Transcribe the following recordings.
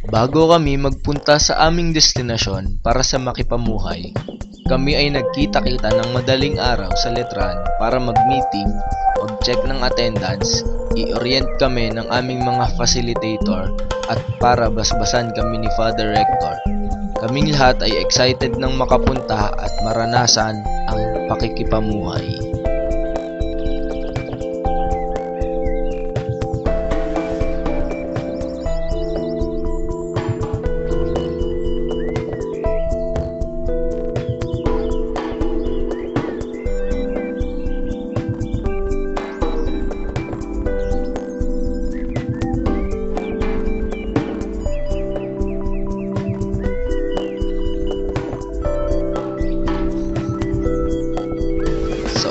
Bago kami magpunta sa aming destinasyon para sa makipamuhay, kami ay nagkita-kita ng madaling araw sa Letran para mag-meeting, mag-check ng attendance, i-orient kami ng aming mga facilitator at para basbasan kami ni Father Rector. Kaming lahat ay excited ng makapunta at maranasan ang pakikipamuhay.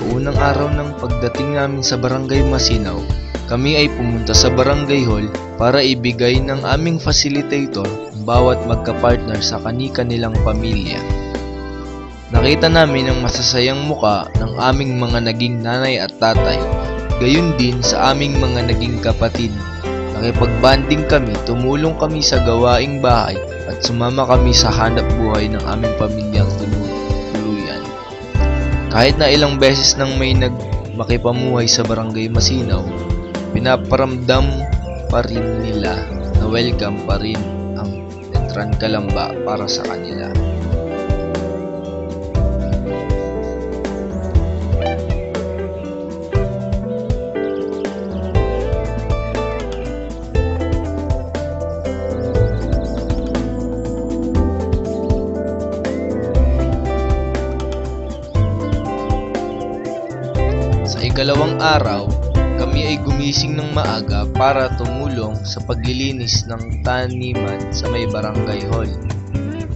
Unang araw ng pagdating namin sa Barangay Masinaw, kami ay pumunta sa Barangay Hall para ibigay ng aming facilitator ang bawat magka-partner sa kani-kanilang pamilya. Nakita namin ang masasayang muka ng aming mga naging nanay at tatay, gayon din sa aming mga naging kapatid. Nakipag-banding kami, tumulong kami sa gawaing bahay at sumama kami sa hanap buhay ng aming pamilyang tuluyan. Kahit na ilang beses nang may makipamuhay sa Barangay Masinaw, pinaparamdam pa rin nila na welcome pa rin ang Letran Calamba para sa kanila. Sa ikalawang araw, kami ay gumising ng maaga para tumulong sa paglilinis ng taniman sa may Barangay Hall.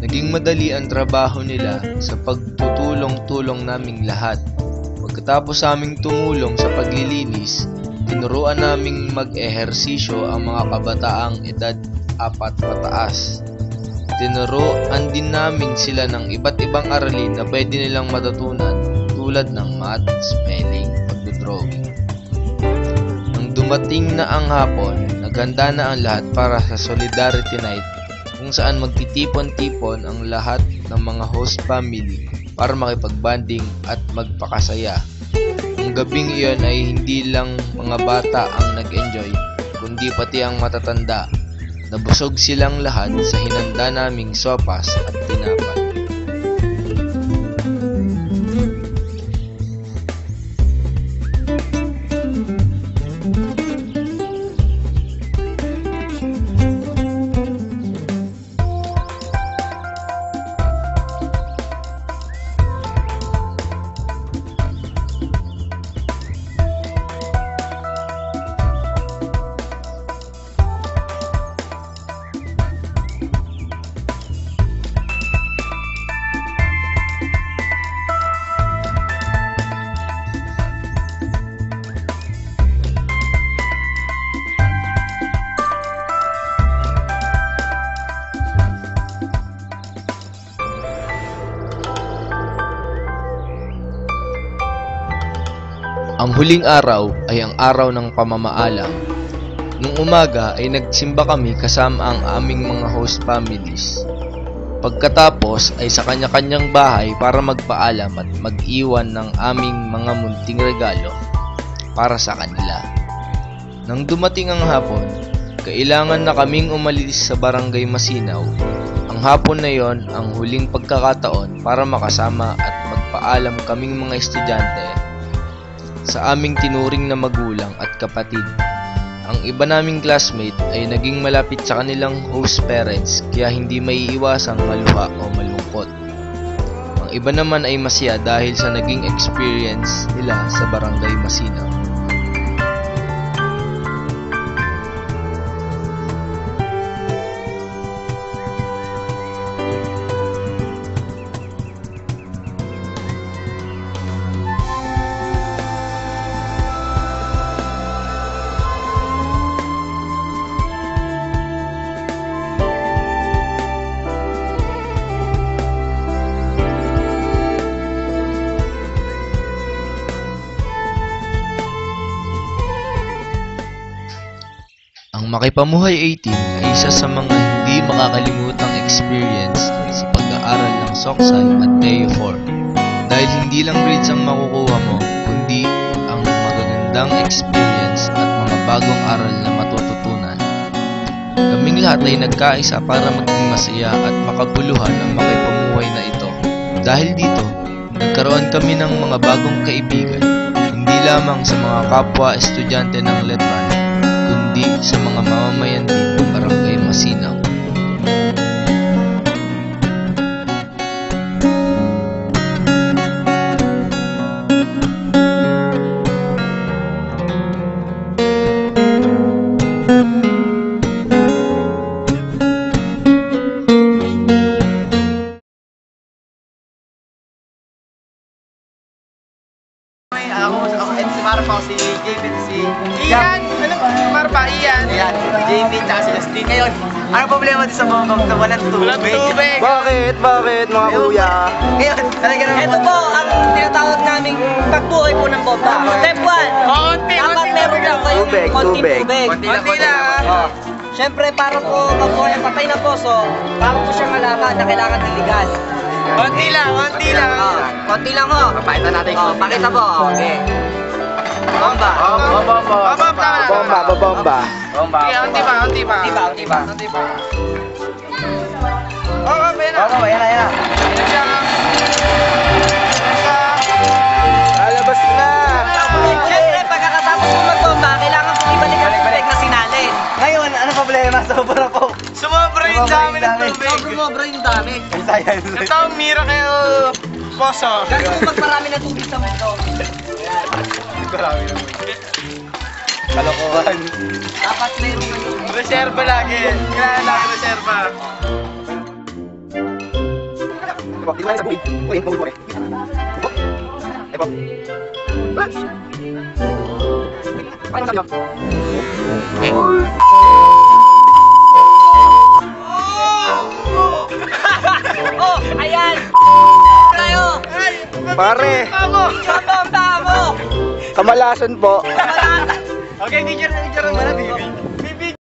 Naging madali ang trabaho nila sa pagtutulong-tulong naming lahat. Pagkatapos aming tumulong sa paglilinis, tinuruan naming mag-ehersisyo ang mga kabataang edad 4 pataas. Tinuruan din namin sila ng iba't ibang aralin na pwede nilang matutunan tulad ng math, spelling, pagdodrawing. Nang dumating na ang hapon, naghanda na ang lahat para sa Solidarity Night kung saan magtitipon-tipon ang lahat ng mga host family para makipagbanding at magpakasaya. Ang gabing iyon ay hindi lang mga bata ang nag-enjoy, kundi pati ang matatanda. Nabusog silang lahat sa hinanda naming sopas at tinapay. Ang huling araw ay ang araw ng pamamaalam. Nung umaga ay nagsimba kami kasama ang aming mga host families. Pagkatapos ay sa kanya-kanyang bahay para magpaalam at mag-iwan ng aming mga munting regalo para sa kanila. Nang dumating ang hapon, kailangan na kaming umalis sa Barangay Masinaw. Ang hapon na yon ang huling pagkakataon para makasama at magpaalam kaming mga estudyante sa aming tinuring na magulang at kapatid. Ang iba naming classmate ay naging malapit sa kanilang host parents kaya hindi maiiwasang maluha o malungkot. iba naman ay masaya dahil sa naging experience nila sa Barangay Masinaw. Ang Makipamuhay 18 ay isa sa mga hindi makakalimutang experience sa pag-aaral ng Soksay Mateo 4 dahil hindi lang grades ang makukuha mo kundi ang magagandang experience at mga bagong aral na matututunan. Kaming lahat ay nagkaisa para maging masaya at makabuluhan ang makipamuhay na ito. Dahil dito, nagkaroon kami ng mga bagong kaibigan, hindi lamang sa mga kapwa estudyante ng Letran, kundi sa mga mamamayan din ng Barangay Masinaw. Ako, si Marpa, si JB, si Ian. Ano po si Marpa? Ian. Ian, JB, tsaka si Justin. Ngayon, ano problema din sa Bongkong na walang tubig? Walang tubig. Bakit? Bakit mga kuya? Ngayon, talaga naman. Ito po ang tinatawag naming pagbuhay po ng bomba. Step 1. Dapat meron po kayong Tubig, konting tubig. tubig. Konti lang. Oh. Siyempre, para po mabuhay ang patay na poso, para po siya malaman na kailangan iligal. Konti lang. Oh, konti lang ho. Pakita natin. Oh, pakita po. Okay. Bomba. Bomba. Unti pa. Unti pa. Oo, pera. Oo, yan na. Alabas na! Siyempre, pagkakatapos po magbomba, kailangan po ibalik ang tubig na sinalin. Ngayon, ano problema? Sobra po. Sumobra yung dami ng tubig. So, sumobra yung dami. Ito ang miracle poso. Kasi po magparami ng tubig sa mundo. Kalokohan. Dapat meron kayo. Reserva lagi. Kailangan lagi reserva. Di ba sa buhay? Uy, yung buhay. Ito. Paano sabi mo? Oh, ayan! Tayo! Pare, Bomba mo! kamalasan po. Kamalatan! Okay, teacher mo na, baby.